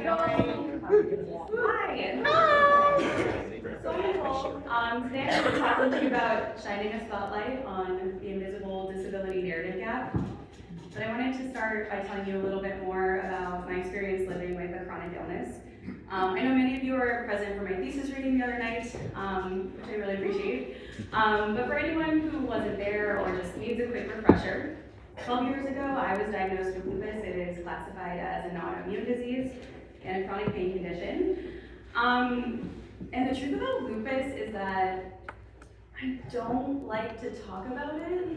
Hi. So I'm Nicole. Today I'm going to talk to you about shining a spotlight on the invisible disability narrative gap. But I wanted to start by telling you a little bit more about my experience living with a chronic illness. I know many of you were present for my thesis reading the other night, which I really appreciate. But for anyone who wasn't there or just needs a quick refresher, 12 years ago, I was diagnosed with lupus. It is classified as an autoimmune disease and a chronic pain condition. And the truth about lupus is that I don't like to talk about it.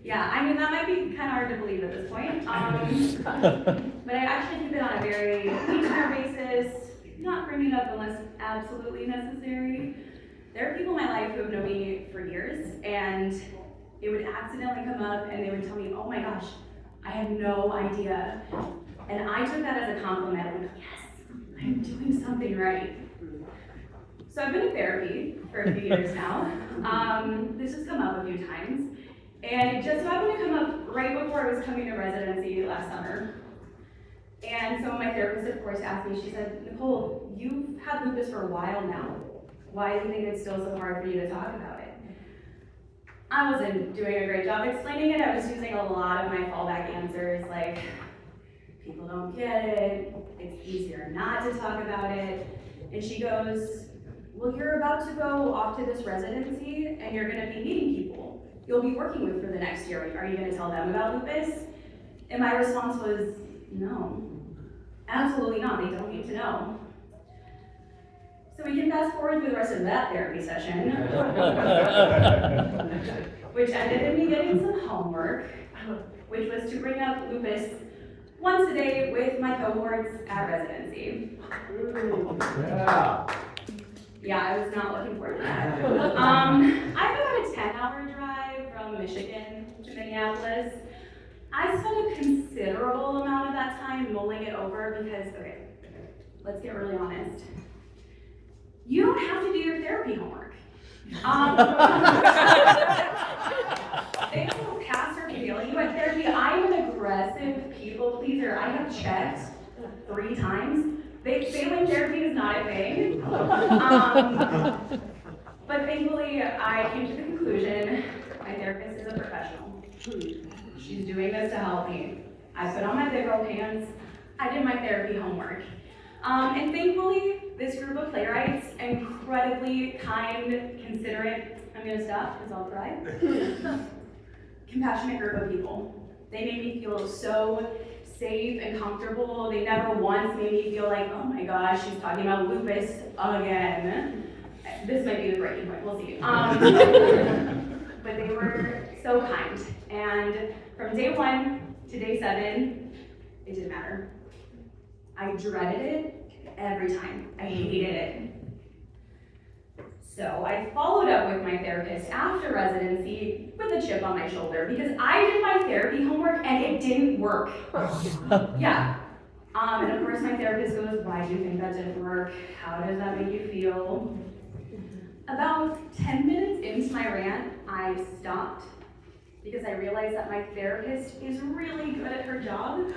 Yeah, I mean, that might be kind of hard to believe at this point. But I actually keep it on a very each-year basis, not bringing it up unless absolutely necessary. There are people in my life who have known me for years, and it would accidentally come up and they would tell me, oh my gosh, I had no idea. And I took that as a compliment. I'm like, yes, I'm doing something right. So I've been in therapy for a few years now. This has come up a few times. And it just so happened to come up right before I was coming to residency last summer. And so my therapist, of course, asked me, she said, Nicole, you've had lupus for a while now. Why do you think it's still so hard for you to talk about it? I wasn't doing a great job explaining it. I was using a lot of my fallback answers, like, people don't get it, it's easier not to talk about it. And she goes, well, you're about to go off to this residency and you're gonna be meeting people you'll be working with for the next year. Are you gonna tell them about lupus? And my response was, no, absolutely not, they don't need to know. So we can fast forward through the rest of that therapy session, which ended in me getting some homework, which was to bring up lupus once a day with my cohorts at residency. Yeah, I was not looking forward to that. I have about a 10-hour drive from Michigan to Minneapolis. I spent a considerable amount of that time mulling it over because, okay, let's get really honest. You don't have to do your therapy homework. They don't pass or fail you at therapy. I'm an aggressive people pleaser. I have checked 3 times. Failing therapy is not a thing. But thankfully, I came to the conclusion my therapist is a professional. She's doing this to help me. I put on my big old pants. I did my therapy homework. And thankfully, this group of playwrights, incredibly kind, considerate, I'm gonna stop because I'll cry, compassionate group of people. They made me feel so safe and comfortable. They never once made me feel like, oh my gosh, she's talking about lupus again. This might be the breaking point, we'll see. But they were so kind. And from day 1 to day 7, it didn't matter. I dreaded it every time. I hated it. So I followed up with my therapist after residency with a chip on my shoulder because I did my therapy homework and it didn't work. Yeah. And of course my therapist goes, why do you think that didn't work? How does that make you feel? About 10 minutes into my rant, I stopped because I realized that my therapist is really good at her job.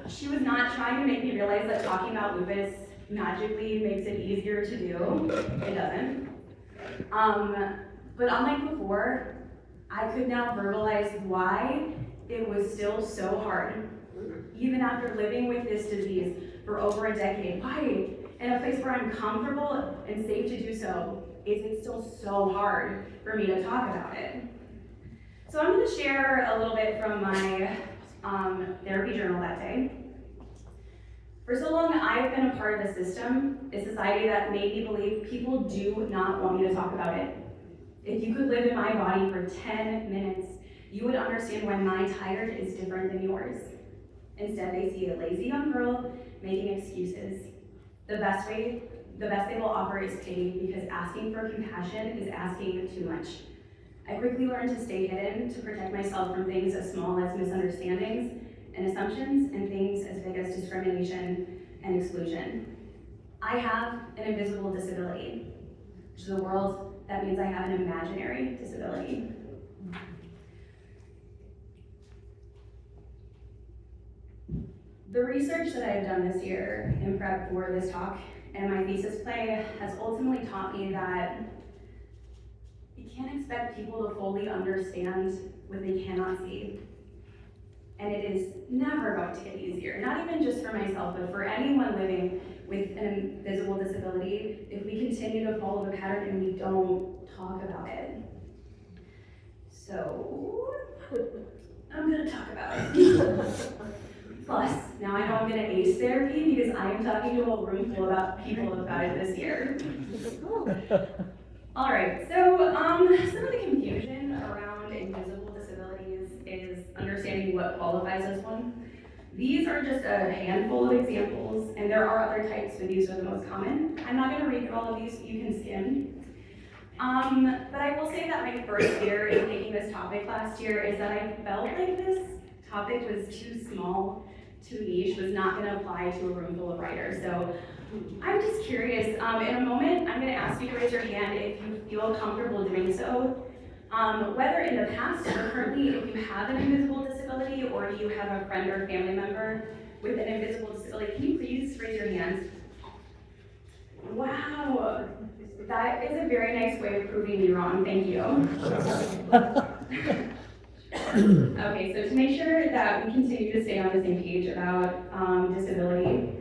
She was not trying to make me realize that talking about lupus magically makes it easier to do. It doesn't. But unlike before, I could now verbalize why it was still so hard. Even after living with this disease for over a decade, why, in a place where I'm comfortable and safe to do so, is it still so hard for me to talk about it? So I'm going to share a little bit from my therapy journal that day. For so long, I've been a part of a system, a society that made me believe people do not want me to talk about it. If you could live in my body for 10 minutes, you would understand why my tired is different than yours. Instead, they see a lazy young girl making excuses. The best they will offer is pity because asking for compassion is asking too much. I quickly learned to stay hidden to protect myself from things as small as misunderstandings and assumptions and things as big as discrimination and exclusion. I have an invisible disability. To the world, that means I have an imaginary disability. The research that I've done this year in prep for this talk and my thesis play has ultimately taught me that you can't expect people to fully understand what they cannot see. And it is never going to get easier, not even just for myself, but for anyone living with an invisible disability, if we continue to follow the pattern and we don't talk about it. So, I'm gonna talk about it. Plus, now I know I'm gonna ace therapy because I am talking to a room full of people about it this year. All right, so some of the confusion around invisible disabilities is understanding what qualifies as one. These are just a handful of examples, and there are other types, but these are the most common. I'm not gonna read through all of these, you can skim. But I will say that my first year in taking this topic last year is that I felt like this topic was too small, too niche, was not gonna apply to a room full of writers. So I'm just curious, in a moment, I'm gonna ask you to raise your hand if you feel comfortable doing so. Whether in the past or currently, if you have an invisible disability or you have a friend or family member with an invisible disability, can you please raise your hand? Wow, that is a very nice way of proving me wrong, thank you. Okay, so to make sure that we continue to stay on the same page about disability,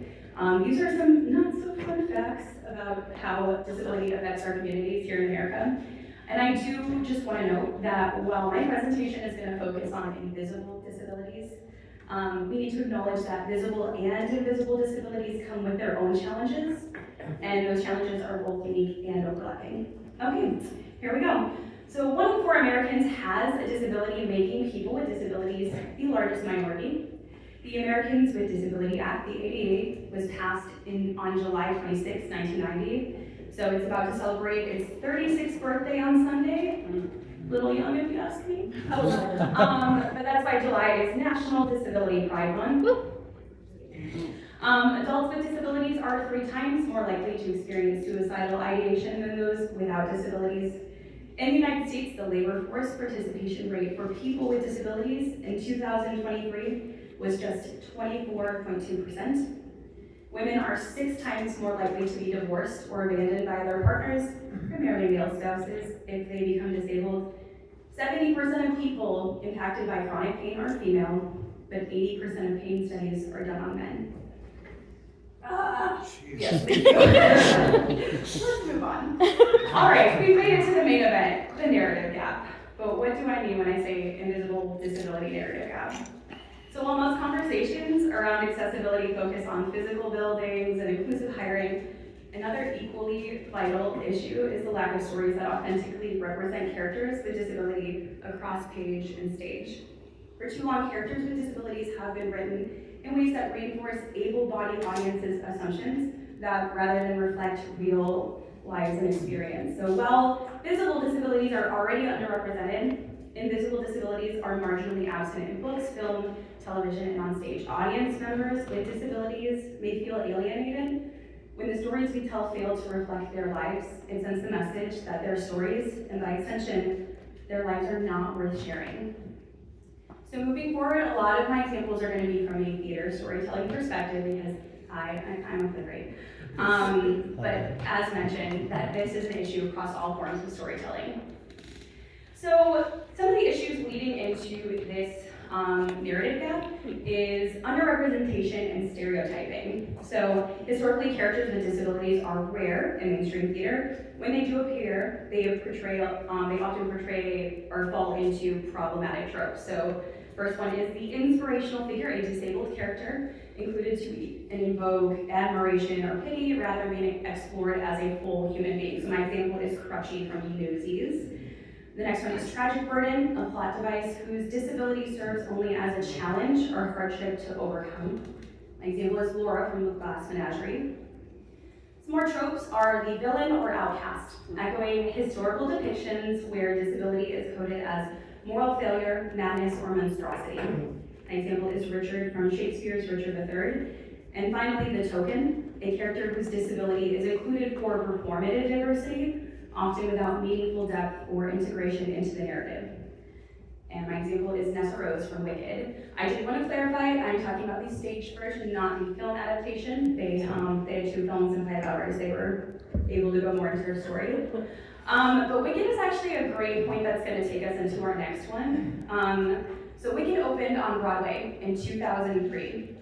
these are some not so fun facts about how disability affects our communities here in America. And I do just want to note that while my presentation is going to focus on invisible disabilities, we need to acknowledge that visible and invisible disabilities come with their own challenges, and those challenges are both unique and overlapping. Okay, here we go. So 1 in 4 Americans has a disability, making people with disabilities the largest minority. The Americans with Disability Act, the ADA, was passed on July 26, 1990. So it's about to celebrate its 36th birthday on Sunday. A little young if you ask me. But that's why July is National Disability Pride Month. Adults with disabilities are 3 times more likely to experience suicidal ideation than those without disabilities. In the United States, the labor force participation rate for people with disabilities in 2023 was just 24.2%. Women are 6 times more likely to be divorced or abandoned by their partners, primarily male spouses, if they become disabled. 70% of people impacted by chronic pain are female, but 80% of pain studies are done on men. Yes, thank you. Let's move on. All right, we've made it to the main event, the narrative gap. But what do I mean when I say invisible disability narrative gap? So while most conversations around accessibility focus on physical buildings and inclusive hiring, another equally vital issue is the lack of stories that authentically represent characters with disability across page and stage. For too long, characters with disabilities have been written in ways that reinforce able-bodied audiences' assumptions that rather than reflect real lives and experience. So while visible disabilities are already underrepresented, invisible disabilities are marginally absent in books, film, television, and on stage. Audience members with disabilities may feel alienated when the stories we tell fail to reflect their lives. It sends the message that their stories, and by extension, their lives are not worth sharing. So moving forward, a lot of my examples are going to be from a theater storytelling perspective because I'm a playwright. But as mentioned, that this is an issue across all forms of storytelling. So some of the issues leading into this narrative gap is underrepresentation and stereotyping. So historically, characters with disabilities are rare in mainstream theater. When they do appear, they often portray or fall into problematic tropes. So first one is the inspirational figure, a disabled character, included to invoke admiration or pity rather than being explored as a full human being. So my example is Crutchy from Newsies. The next one is tragic burden, a plot device whose disability serves only as a challenge or hardship to overcome. My example is Laura from The Glass Menagerie. Some more tropes are the villain or outcast, echoing historical depictions where disability is coded as moral failure, madness, or monstrosity. My example is Richard from Shakespeare's Richard III. And finally, the token, a character whose disability is included for performative diversity, often without meaningful depth or integration into the narrative. And my example is Nessa Rose from Wicked. I did want to clarify, I'm I'm talking about the staged version, not the film adaptation. They had 2 films in 5 hours. They were able to go more into their story. But Wicked is actually a great point that's going to take us into our next one. So Wicked opened on Broadway in 2003.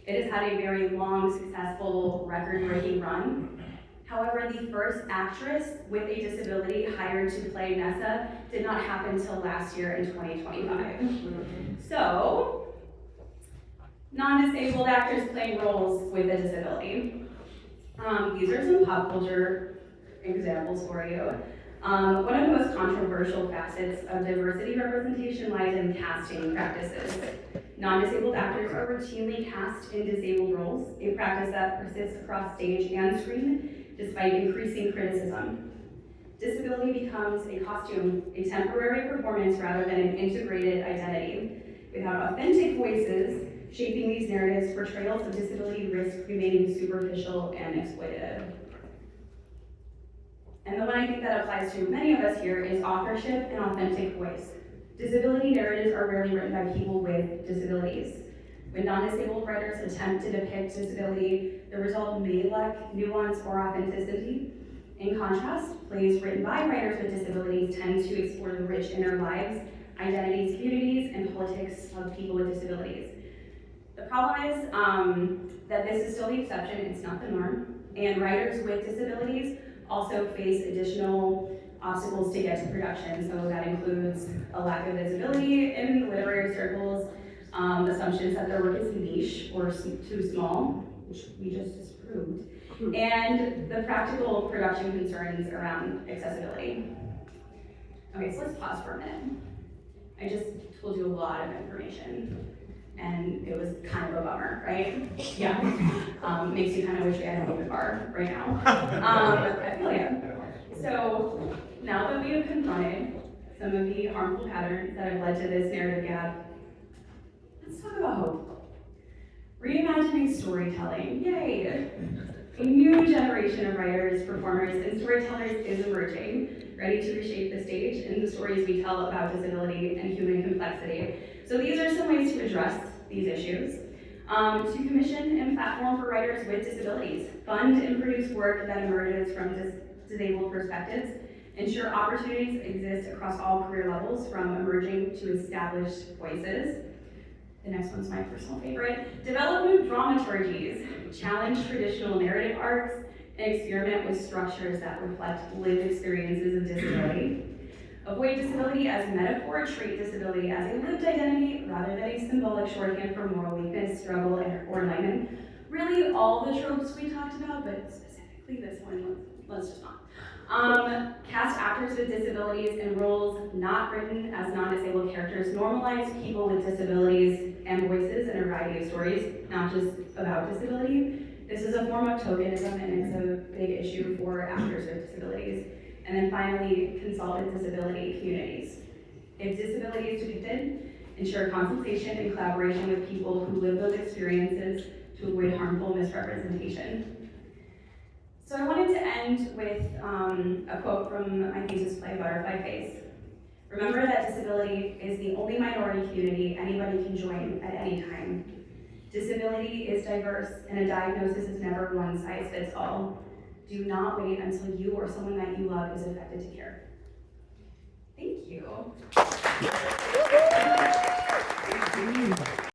It has had a very long, successful, record-breaking run. However, the first actress with a disability hired to play Nessa did not happen until last year in 2025. So, non-disabled actors playing roles with a disability. These are some pop culture examples for you. One of the most controversial facets of diversity representation lies in casting practices. Non-disabled actors are routinely cast in disabled roles, a practice that persists across stage and screen despite increasing criticism. Disability becomes a costume, a temporary performance rather than an integrated identity. Without authentic voices shaping these narratives, portrayals of disability risk remaining superficial and exploitative. And the one I think that applies to many of us here is authorship and authentic voice. Disability narratives are rarely written by people with disabilities. When non-disabled writers attempt to depict disability, the result may lack nuance or authenticity. In contrast, plays written by writers with disabilities tend to explore the rich inner lives, identities, communities, and politics of people with disabilities. The problem is that this is still the exception, it's not the norm, and writers with disabilities also face additional obstacles to get to production. So that includes a lack of visibility in literary circles, assumptions that their work is niche or too small, which we just disproved, and the practical production concerns around accessibility. Okay, so let's pause for a minute. I just told you a lot of information, and it was kind of a bummer, right? Yeah. Makes you kind of wish we had an open bar right now. I feel ya. So now that we have confronted some of the harmful patterns that have led to this narrative gap, let's talk about hope. Reimagining storytelling, yay! A new generation of writers, performers, and storytellers is emerging, ready to reshape the stage and the stories we tell about disability and human complexity. So these are some ways to address these issues. To commission and platform for writers with disabilities, fund and produce work that emerges from disabled perspectives, ensure opportunities exist across all career levels from emerging to established voices. The next one's my personal favorite. Develop new dramaturgies, challenge traditional narrative arcs, and experiment with structures that reflect lived experiences of disability. Avoid disability as a metaphor, treat disability as a lived identity rather than a symbolic shorthand for moral weakness, struggle, or enlightenment. Really all the tropes we talked about, but specifically this one, let's just not. Cast actors with disabilities in roles not written as non-disabled characters. Normalize people with disabilities and voices in a variety of stories, not just about disability. This is a form of tokenism and it's a big issue for actors with disabilities. And then finally, consult with disability communities. If disability is depicted, ensure consultation and collaboration with people who live those experiences to avoid harmful misrepresentation. So I wanted to end with a quote from my thesis play, Butterfly Face. Remember that disability is the only minority community anybody can join at any time. Disability is diverse, and a diagnosis is never one size fits all. Do not wait until you or someone that you love is affected to care. Thank you.